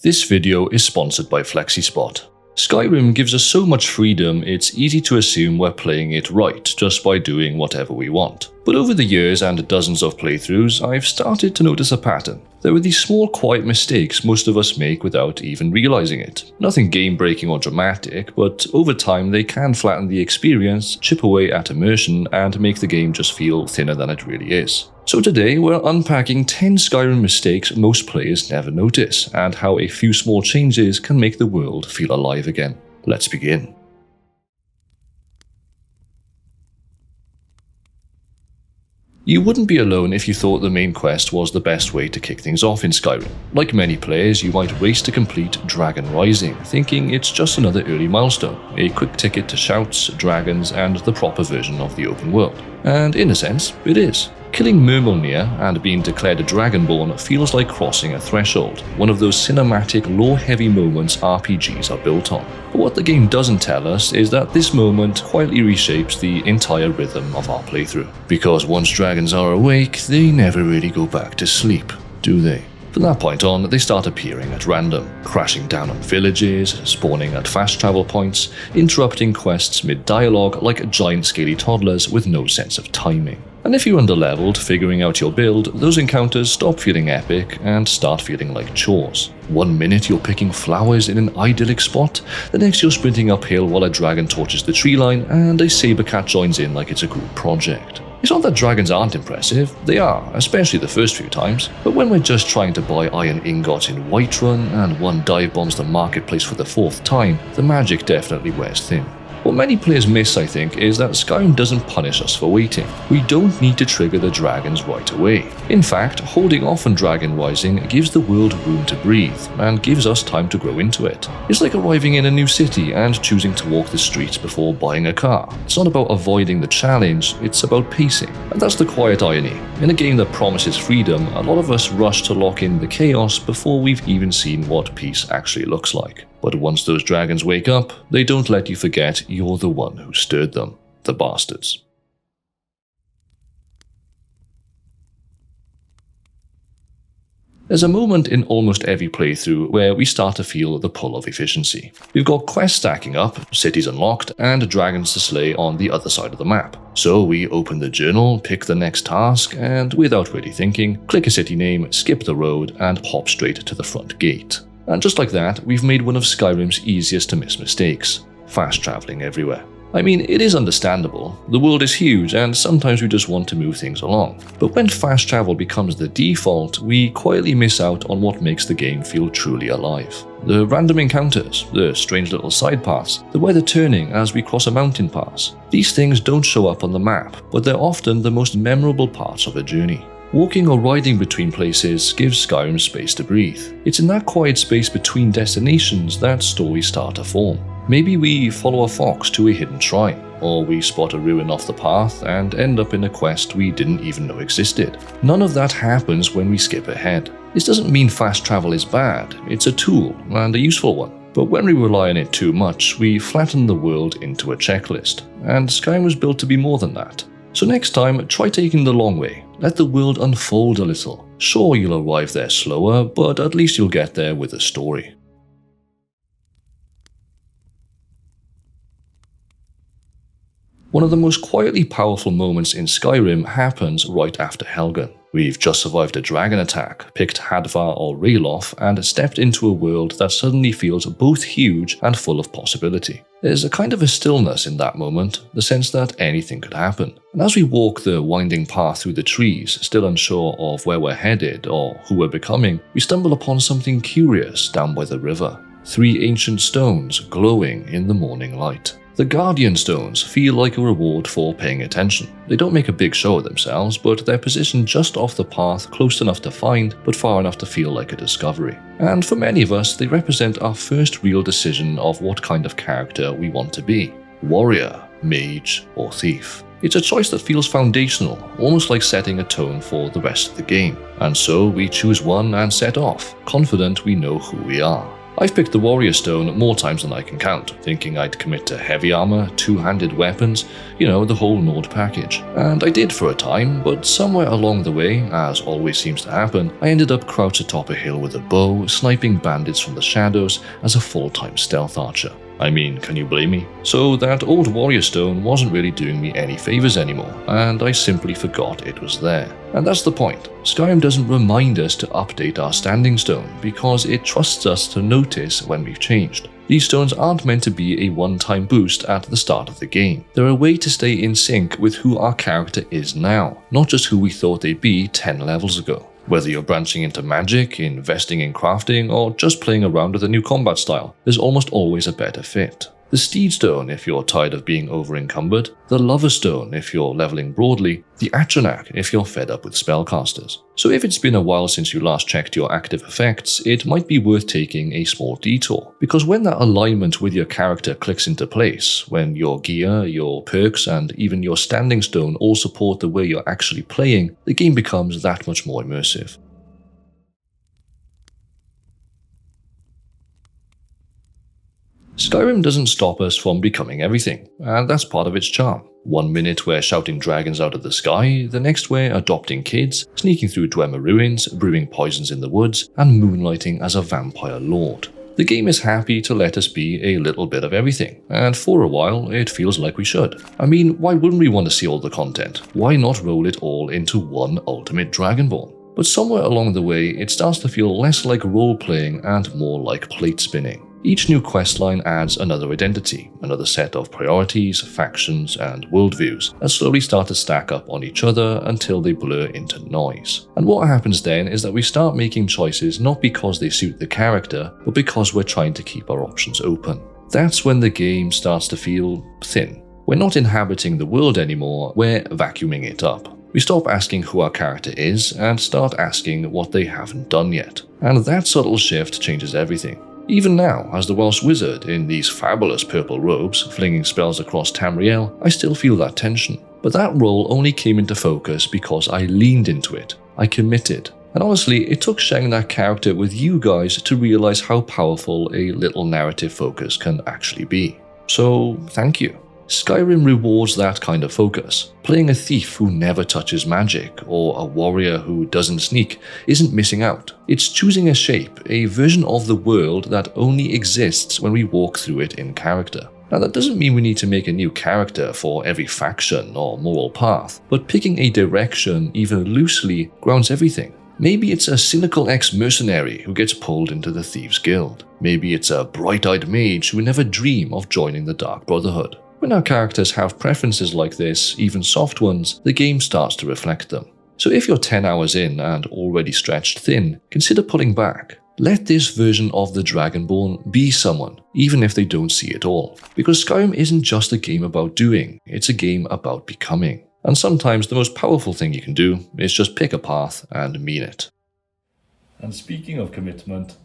This video is sponsored by FlexiSpot. Skyrim gives us so much freedom, it's easy to assume we're playing it right just by doing whatever we want. But over the years and dozens of playthroughs, I've started to notice a pattern. There are these small quiet mistakes most of us make without even realizing it. Nothing game-breaking or dramatic, but over time they can flatten the experience, chip away at immersion, and make the game just feel thinner than it really is. So today we're unpacking 10 Skyrim mistakes most players never notice, and how a few small changes can make the world feel alive again. Let's begin. You wouldn't be alone if you thought the main quest was the best way to kick things off in Skyrim. Like many players, you might race to complete Dragon Rising, thinking it's just another early milestone, a quick ticket to shouts, dragons, and the proper version of the open world. And in a sense, it is. Killing Mirele and being declared a Dragonborn feels like crossing a threshold, one of those cinematic, lore-heavy moments RPGs are built on. But what the game doesn't tell us is that this moment quietly reshapes the entire rhythm of our playthrough. Because once dragons are awake, they never really go back to sleep, do they? From that point on, they start appearing at random, crashing down on villages, spawning at fast travel points, interrupting quests mid-dialogue like giant scaly toddlers with no sense of timing. And if you're underleveled figuring out your build, those encounters stop feeling epic and start feeling like chores. One minute you're picking flowers in an idyllic spot, the next you're sprinting uphill while a dragon torches the tree line and a saber cat joins in like it's a group project. It's not that dragons aren't impressive, they are, especially the first few times, but when we're just trying to buy iron ingots in Whiterun and one dive bombs the marketplace for the 4th time, the magic definitely wears thin. What many players miss, I think, is that Skyrim doesn't punish us for waiting. We don't need to trigger the dragons right away. In fact, holding off on Dragon Rising gives the world room to breathe, and gives us time to grow into it. It's like arriving in a new city and choosing to walk the streets before buying a car. It's not about avoiding the challenge, it's about pacing. And that's the quiet irony. In a game that promises freedom, a lot of us rush to lock in the chaos before we've even seen what peace actually looks like. But once those dragons wake up, they don't let you forget you're the one who stirred them. The bastards. There's a moment in almost every playthrough where we start to feel the pull of efficiency. We've got quests stacking up, cities unlocked, and dragons to slay on the other side of the map. So we open the journal, pick the next task, and without really thinking, click a city name, skip the road, and hop straight to the front gate. And just like that, we've made one of Skyrim's easiest to miss mistakes: fast traveling everywhere. I mean, it is understandable. The world is huge and sometimes we just want to move things along. But when fast travel becomes the default, we quietly miss out on what makes the game feel truly alive. The random encounters, the strange little side paths, the weather turning as we cross a mountain pass. These things don't show up on the map, but they're often the most memorable parts of a journey. Walking or riding between places gives Skyrim space to breathe. It's in that quiet space between destinations that stories start to form. Maybe we follow a fox to a hidden shrine, or we spot a ruin off the path and end up in a quest we didn't even know existed. None of that happens when we skip ahead. This doesn't mean fast travel is bad, it's a tool, and a useful one. But when we rely on it too much, we flatten the world into a checklist, and Skyrim was built to be more than that. So next time, try taking the long way. Let the world unfold a little. Sure, you'll arrive there slower, but at least you'll get there with a story. One of the most quietly powerful moments in Skyrim happens right after Helgen. We've just survived a dragon attack, picked Hadvar or Ralof, and stepped into a world that suddenly feels both huge and full of possibility. There's a kind of a stillness in that moment, the sense that anything could happen. And as we walk the winding path through the trees, still unsure of where we're headed or who we're becoming, we stumble upon something curious down by the river. 3 ancient stones glowing in the morning light. The Guardian Stones feel like a reward for paying attention. They don't make a big show of themselves, but they're positioned just off the path, close enough to find, but far enough to feel like a discovery. And for many of us, they represent our first real decision of what kind of character we want to be: warrior, mage, or thief. It's a choice that feels foundational, almost like setting a tone for the rest of the game. And so we choose one and set off, confident we know who we are. I've picked the warrior stone more times than I can count, thinking I'd commit to heavy armor, two-handed weapons, the whole Nord package. And I did for a time, but somewhere along the way, as always seems to happen, I ended up crouched atop a hill with a bow, sniping bandits from the shadows as a full-time stealth archer. I mean, can you blame me? So that old warrior stone wasn't really doing me any favors anymore, and I simply forgot it was there. And that's the point. Skyrim doesn't remind us to update our standing stone because it trusts us to notice when we've changed. These stones aren't meant to be a one-time boost at the start of the game. They're a way to stay in sync with who our character is now, not just who we thought they'd be 10 levels ago. Whether you're branching into magic, investing in crafting, or just playing around with a new combat style, there's almost always a better fit. The Steed Stone if you're tired of being over-encumbered, the Lover Stone if you're leveling broadly, the Atronach if you're fed up with spellcasters. So if it's been a while since you last checked your active effects, it might be worth taking a small detour, because when that alignment with your character clicks into place, when your gear, your perks, and even your standing stone all support the way you're actually playing, the game becomes that much more immersive. Skyrim doesn't stop us from becoming everything, and that's part of its charm. One minute we're shouting dragons out of the sky, the next we're adopting kids, sneaking through Dwemer ruins, brewing poisons in the woods, and moonlighting as a vampire lord. The game is happy to let us be a little bit of everything, and for a while it feels like we should. I mean, why wouldn't we want to see all the content? Why not roll it all into one ultimate Dragonborn? But somewhere along the way it starts to feel less like role-playing and more like plate spinning. Each new questline adds another identity, another set of priorities, factions, and worldviews that slowly start to stack up on each other until they blur into noise. And what happens then is that we start making choices not because they suit the character, but because we're trying to keep our options open. That's when the game starts to feel thin. We're not inhabiting the world anymore, we're vacuuming it up. We stop asking who our character is and start asking what they haven't done yet. And that subtle shift changes everything. Even now, as the Welsh Wizard in these fabulous purple robes, flinging spells across Mirele, I still feel that tension. But that role only came into focus because I leaned into it. I committed. And honestly, it took sharing that character with you guys to realize how powerful a little narrative focus can actually be. So, thank you. Skyrim rewards that kind of focus. Playing a thief who never touches magic, or a warrior who doesn't sneak, isn't missing out. It's choosing a shape, a version of the world that only exists when we walk through it in character. Now that doesn't mean we need to make a new character for every faction or moral path, but picking a direction, even loosely, grounds everything. Maybe it's a cynical ex-mercenary who gets pulled into the Thieves' Guild. Maybe it's a bright-eyed mage who never dream of joining the Dark Brotherhood. When our characters have preferences like this, even soft ones, the game starts to reflect them. So if you're 10 hours in and already stretched thin, consider pulling back. Let this version of the Dragonborn be someone, even if they don't see it all. Because Skyrim isn't just a game about doing, it's a game about becoming. And sometimes the most powerful thing you can do is just pick a path and mean it. And speaking of commitment,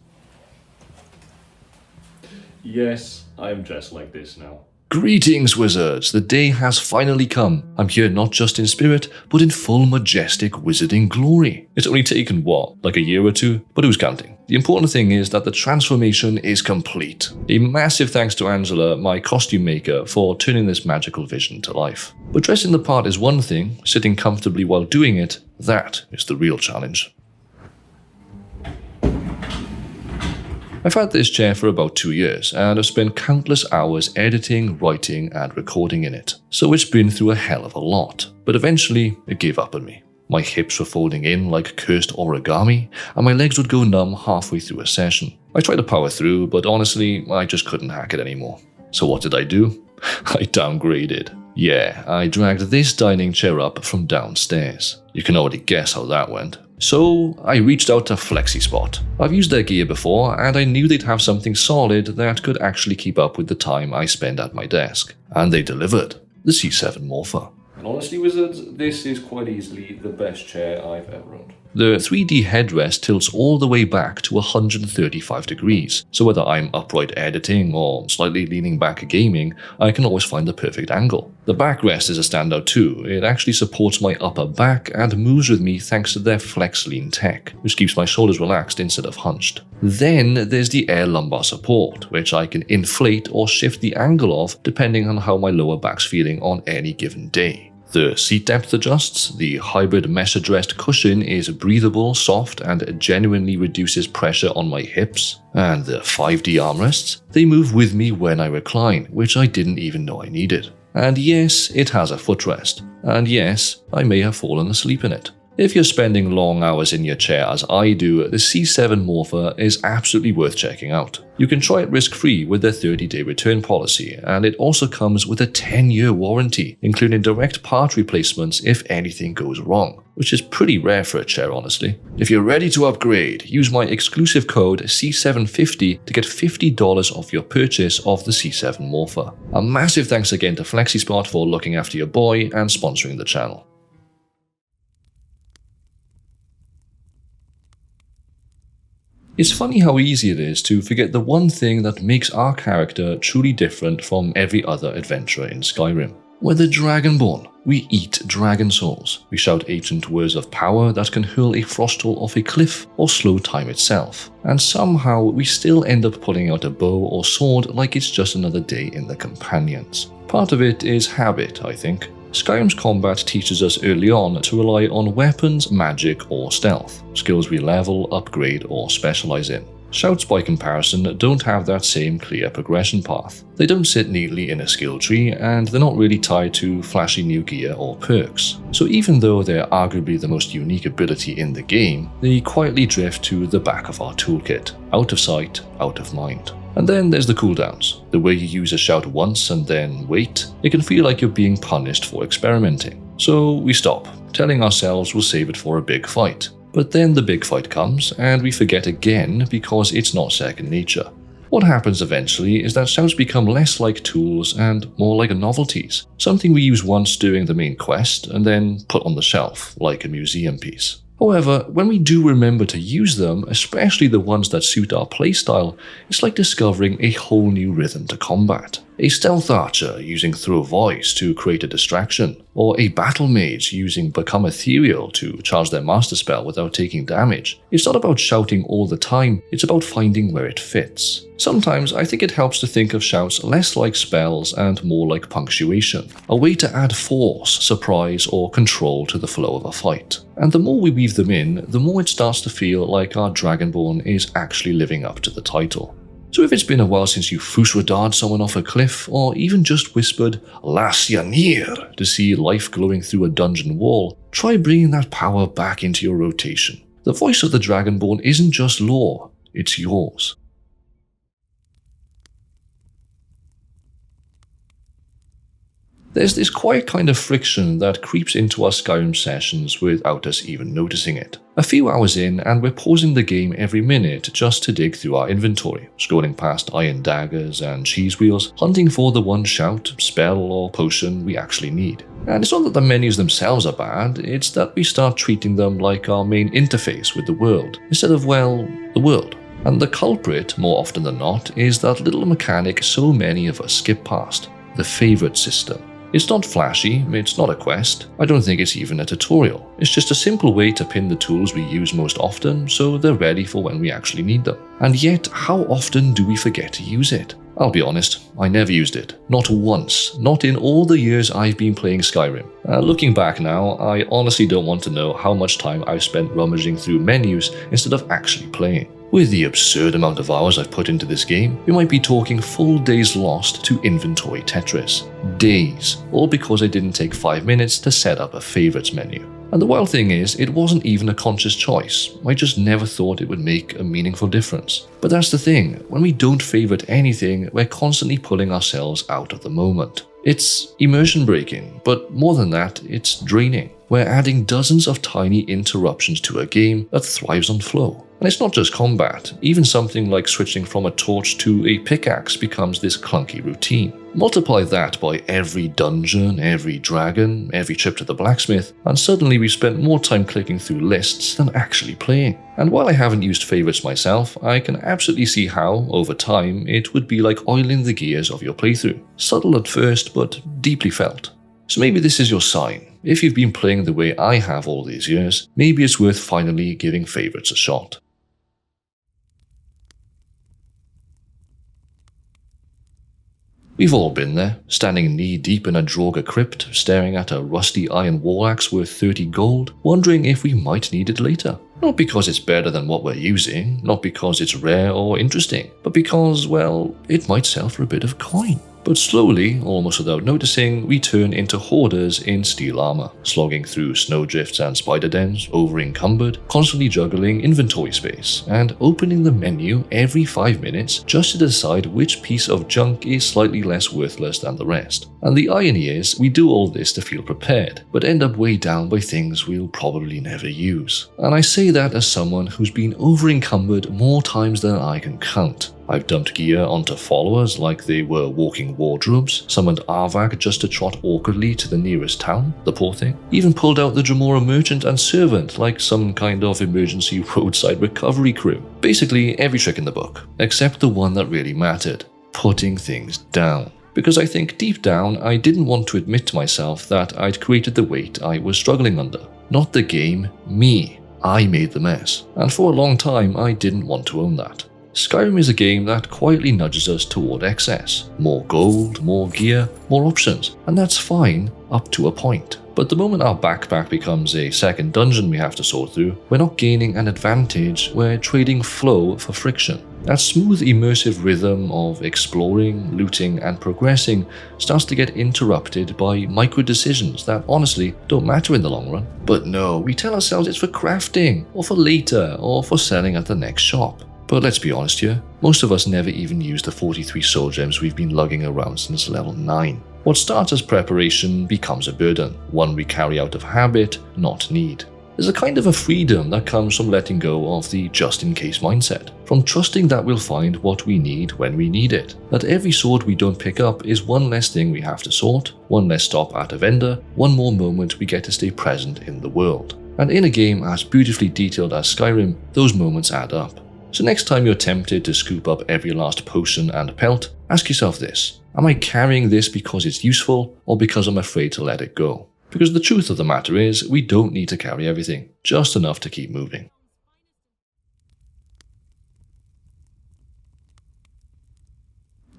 yes, I'm dressed like this now. Greetings, wizards! The day has finally come. I'm here not just in spirit, but in full majestic wizarding glory. It's only taken, like a year or two? But who's counting? The important thing is that the transformation is complete. A massive thanks to Angela, my costume maker, for turning this magical vision to life. But dressing the part is one thing, sitting comfortably while doing it, that is the real challenge. I've had this chair for about 2 years, and I've spent countless hours editing, writing, and recording in it. So it's been through a hell of a lot, but eventually it gave up on me. My hips were folding in like cursed origami, and my legs would go numb halfway through a session. I tried to power through, but honestly, I just couldn't hack it anymore. So what did I do? I downgraded. Yeah, I dragged this dining chair up from downstairs. You can already guess how that went. So I reached out to FlexiSpot. I've used their gear before, and I knew they'd have something solid that could actually keep up with the time I spend at my desk. And they delivered. The C7 Morpher. And honestly, wizards, this is quite easily the best chair I've ever owned. The 3D headrest tilts all the way back to 135 degrees, so whether I'm upright editing or slightly leaning back gaming, I can always find the perfect angle. The backrest is a standout too. It actually supports my upper back and moves with me thanks to their FlexLean tech, which keeps my shoulders relaxed instead of hunched. Then there's the air lumbar support, which I can inflate or shift the angle of depending on how my lower back's feeling on any given day. The seat depth adjusts, the hybrid mesh addressed cushion is breathable, soft, and genuinely reduces pressure on my hips, and the 5D armrests, they move with me when I recline, which I didn't even know I needed. And yes, it has a footrest, and yes, I may have fallen asleep in it. If you're spending long hours in your chair as I do, the C7 Morpher is absolutely worth checking out. You can try it risk-free with their 30-day return policy, and it also comes with a 10-year warranty, including direct part replacements if anything goes wrong, which is pretty rare for a chair honestly. If you're ready to upgrade, use my exclusive code C750 to get $50 off your purchase of the C7 Morpher. A massive thanks again to FlexiSpot for looking after your boy and sponsoring the channel. It's funny how easy it is to forget the one thing that makes our character truly different from every other adventurer in Skyrim. We're the Dragonborn. We eat dragon souls. We shout ancient words of power that can hurl a frostal off a cliff or slow time itself. And somehow we still end up pulling out a bow or sword like it's just another day in the Companions. Part of it is habit, I think. Skyrim's combat teaches us early on to rely on weapons, magic, or stealth, skills we level, upgrade, or specialize in. Shouts, by comparison, don't have that same clear progression path. They don't sit neatly in a skill tree, and they're not really tied to flashy new gear or perks. So even though they're arguably the most unique ability in the game, they quietly drift to the back of our toolkit, out of sight, out of mind. And then there's the cooldowns. The way you use a shout once and then wait, it can feel like you're being punished for experimenting. So we stop, telling ourselves we'll save it for a big fight. But then the big fight comes, and we forget again because it's not second nature. What happens eventually is that shouts become less like tools and more like novelties, something we use once during the main quest and then put on the shelf, like a museum piece. However, when we do remember to use them, especially the ones that suit our playstyle, it's like discovering a whole new rhythm to combat. A stealth archer using Throw Voice to create a distraction, or a battle mage using Become Ethereal to charge their master spell without taking damage. It's not about shouting all the time, it's about finding where it fits. Sometimes I think it helps to think of shouts less like spells and more like punctuation, a way to add force, surprise, or control to the flow of a fight. And the more we weave them in, the more it starts to feel like our Dragonborn is actually living up to the title. So if it's been a while since you thewelshwizardyt someone off a cliff, or even just whispered Lasyanir to see life glowing through a dungeon wall, try bringing that power back into your rotation. The voice of the Dragonborn isn't just lore, it's yours. There's this quiet kind of friction that creeps into our Skyrim sessions without us even noticing it. A few hours in and we're pausing the game every minute just to dig through our inventory, scrolling past iron daggers and cheese wheels, hunting for the one shout, spell, or potion we actually need. And it's not that the menus themselves are bad, it's that we start treating them like our main interface with the world, instead of, well, the world. And the culprit, more often than not, is that little mechanic so many of us skip past, the favorite system. It's not flashy, it's not a quest, I don't think it's even a tutorial. It's just a simple way to pin the tools we use most often so they're ready for when we actually need them. And yet, how often do we forget to use it? I'll be honest, I never used it. Not once. Not in all the years I've been playing Skyrim. Looking back now, I honestly don't want to know how much time I've spent rummaging through menus instead of actually playing. With the absurd amount of hours I've put into this game, we might be talking full days lost to inventory Tetris. Days, all because I didn't take 5 minutes to set up a favorites menu. And the wild thing is, it wasn't even a conscious choice. I just never thought it would make a meaningful difference. But that's the thing, when we don't favorite anything, we're constantly pulling ourselves out of the moment. It's immersion breaking, but more than that, it's draining. We're adding dozens of tiny interruptions to a game that thrives on flow. And it's not just combat, even something like switching from a torch to a pickaxe becomes this clunky routine. Multiply that by every dungeon, every dragon, every trip to the blacksmith, and suddenly we've spent more time clicking through lists than actually playing. And while I haven't used favourites myself, I can absolutely see how, over time, it would be like oiling the gears of your playthrough. Subtle at first, but deeply felt. So maybe this is your sign. If you've been playing the way I have all these years, maybe it's worth finally giving favourites a shot. We've all been there, standing knee-deep in a Draugr crypt, staring at a rusty iron war axe worth 30 gold, wondering if we might need it later. Not because it's better than what we're using, not because it's rare or interesting, but because, well, it might sell for a bit of coin. But slowly, almost without noticing, we turn into hoarders in steel armor, slogging through snowdrifts and spider dens, over-encumbered, constantly juggling inventory space, and opening the menu every 5 minutes just to decide which piece of junk is slightly less worthless than the rest. And the irony is, we do all this to feel prepared, but end up weighed down by things we'll probably never use. And I say that as someone who's been over-encumbered more times than I can count. I've dumped gear onto followers like they were walking wardrobes, summoned Arvak just to trot awkwardly to the nearest town, the poor thing, even pulled out the Dremora merchant and servant like some kind of emergency roadside recovery crew. Basically every trick in the book, except the one that really mattered, putting things down. Because I think deep down I didn't want to admit to myself that I'd created the weight I was struggling under. Not the game, me. I made the mess. And for a long time I didn't want to own that. Skyrim is a game that quietly nudges us toward excess. More gold, more gear, more options, and that's fine up to a point. But the moment our backpack becomes a second dungeon we have to sort through, we're not gaining an advantage, we're trading flow for friction. That smooth immersive rhythm of exploring, looting, and progressing starts to get interrupted by micro decisions that honestly don't matter in the long run. But no, we tell ourselves it's for crafting, or for later, or for selling at the next shop. But let's be honest here, most of us never even use the 43 soul gems we've been lugging around since level 9. What starts as preparation becomes a burden, one we carry out of habit, not need. There's a kind of a freedom that comes from letting go of the just-in-case mindset, from trusting that we'll find what we need when we need it, that every sword we don't pick up is one less thing we have to sort, one less stop at a vendor, one more moment we get to stay present in the world. And in a game as beautifully detailed as Skyrim, those moments add up. So next time you're tempted to scoop up every last potion and pelt, ask yourself this: am I carrying this because it's useful, or because I'm afraid to let it go? Because the truth of the matter is, we don't need to carry everything, just enough to keep moving.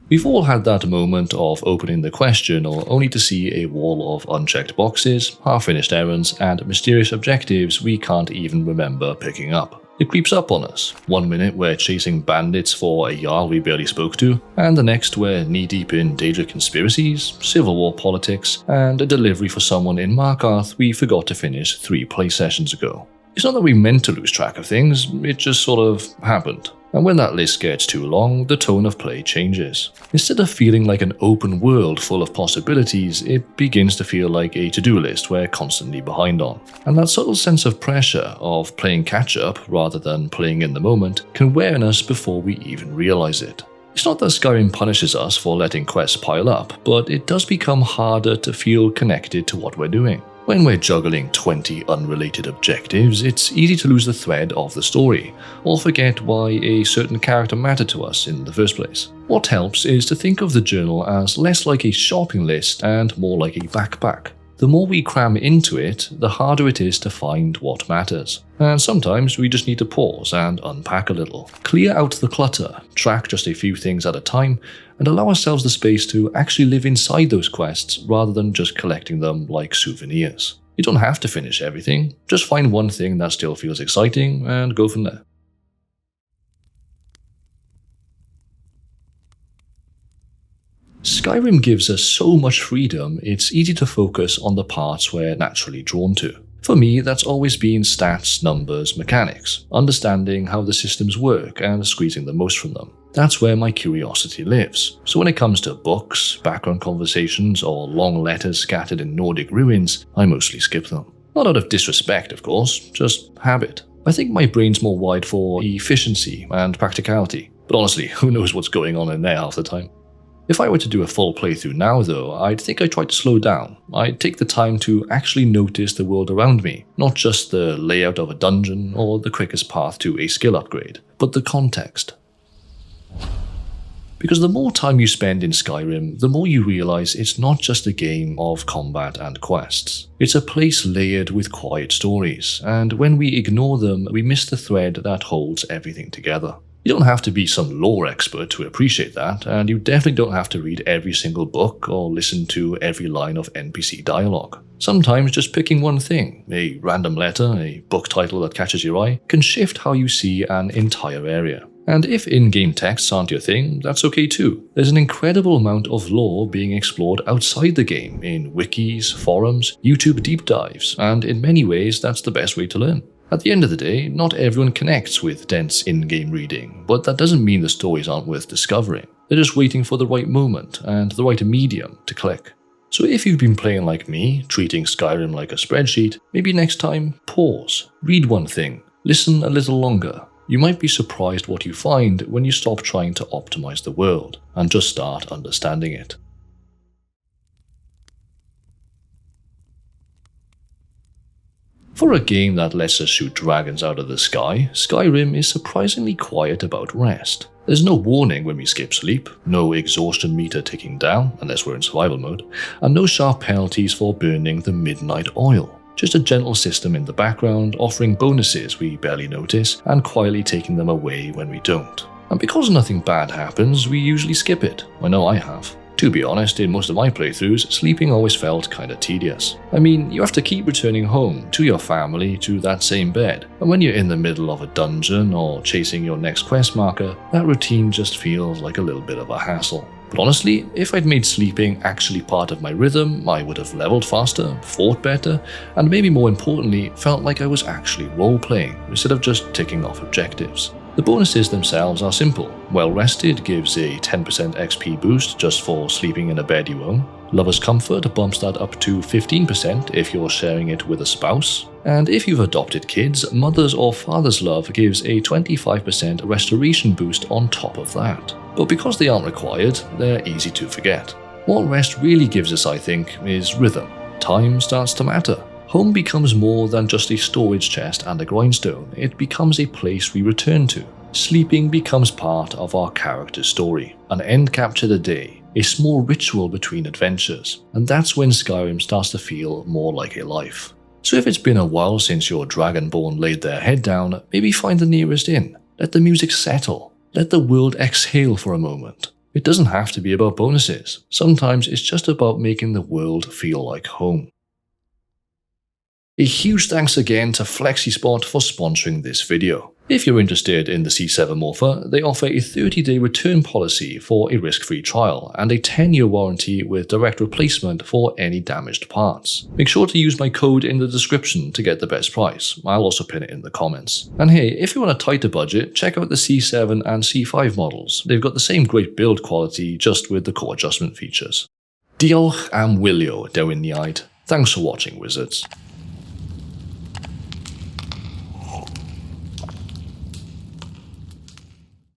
We've all had that moment of opening the question or only to see a wall of unchecked boxes, half-finished errands, and mysterious objectives we can't even remember picking up. It creeps up on us. One minute we're chasing bandits for a Jarl we barely spoke to, and the next we're knee-deep in Daedric conspiracies, Civil War politics, and a delivery for someone in Markarth we forgot to finish 3 play sessions ago. It's not that we meant to lose track of things, it just sort of happened. And when that list gets too long, the tone of play changes. Instead of feeling like an open world full of possibilities, it begins to feel like a to-do list we're constantly behind on. And that subtle sense of pressure of playing catch-up rather than playing in the moment can wear on us before we even realize it. It's not that Skyrim punishes us for letting quests pile up, but it does become harder to feel connected to what we're doing. When we're juggling 20 unrelated objectives, it's easy to lose the thread of the story, or forget why a certain character mattered to us in the first place. What helps is to think of the journal as less like a shopping list and more like a backpack. The more we cram into it, the harder it is to find what matters. And sometimes we just need to pause and unpack a little. Clear out the clutter, track just a few things at a time, and allow ourselves the space to actually live inside those quests rather than just collecting them like souvenirs. You don't have to finish everything, just find one thing that still feels exciting and go from there. Skyrim gives us so much freedom, it's easy to focus on the parts we're naturally drawn to. For me, that's always been stats, numbers, mechanics, understanding how the systems work and squeezing the most from them. That's where my curiosity lives. So when it comes to books, background conversations, or long letters scattered in Nordic ruins, I mostly skip them. Not out of disrespect, of course, just habit. I think my brain's more wired for efficiency and practicality, but honestly, who knows what's going on in there half the time. If I were to do a full playthrough now though, I'd think I'd try to slow down. I'd take the time to actually notice the world around me, not just the layout of a dungeon or the quickest path to a skill upgrade, but the context. Because the more time you spend in Skyrim, the more you realize it's not just a game of combat and quests. It's a place layered with quiet stories, and when we ignore them, we miss the thread that holds everything together. You don't have to be some lore expert to appreciate that, and you definitely don't have to read every single book or listen to every line of NPC dialogue. Sometimes just picking one thing, a random letter, a book title that catches your eye, can shift how you see an entire area. And if in-game texts aren't your thing, that's okay too. There's an incredible amount of lore being explored outside the game in wikis, forums, YouTube deep dives, and in many ways that's the best way to learn. At the end of the day, not everyone connects with dense in-game reading, but that doesn't mean the stories aren't worth discovering. They're just waiting for the right moment and the right medium to click. So if you've been playing like me, treating Skyrim like a spreadsheet, maybe next time, pause, read one thing, listen a little longer. You might be surprised what you find when you stop trying to optimize the world and just start understanding it. For a game that lets us shoot dragons out of the sky, Skyrim is surprisingly quiet about rest. There's no warning when we skip sleep, no exhaustion meter ticking down, unless we're in survival mode, and no sharp penalties for burning the midnight oil. Just a gentle system in the background offering bonuses we barely notice and quietly taking them away when we don't. And because nothing bad happens, we usually skip it. I know I have. To be honest, in most of my playthroughs, sleeping always felt kinda tedious. I mean, you have to keep returning home to your family to that same bed, and when you're in the middle of a dungeon or chasing your next quest marker, that routine just feels like a little bit of a hassle. But honestly, if I'd made sleeping actually part of my rhythm, I would have leveled faster, fought better, and maybe more importantly, felt like I was actually role-playing instead of just ticking off objectives. The bonuses themselves are simple. Well Rested gives a 10% XP boost just for sleeping in a bed you own. Lover's Comfort bumps that up to 15% if you're sharing it with a spouse. And if you've adopted kids, Mother's or Father's Love gives a 25% restoration boost on top of that. But because they aren't required, they're easy to forget. What rest really gives us, I think, is rhythm. Time starts to matter. Home becomes more than just a storage chest and a grindstone, it becomes a place we return to. Sleeping becomes part of our character's story, an end cap to the day, a small ritual between adventures, and that's when Skyrim starts to feel more like a life. So if it's been a while since your Dragonborn laid their head down, maybe find the nearest inn, let the music settle, let the world exhale for a moment. It doesn't have to be about bonuses, sometimes it's just about making the world feel like home. A huge thanks again to FlexiSpot for sponsoring this video. If you're interested in the C7 Morpher, they offer a 30-day return policy for a risk-free trial and a 10-year warranty with direct replacement for any damaged parts. Make sure to use my code in the description to get the best price. I'll also pin it in the comments. And hey, if you want a tighter budget, check out the C7 and C5 models. They've got the same great build quality, just with the core adjustment features. Diolch am wylio, thewelshwizardyt. Thanks for watching, wizards.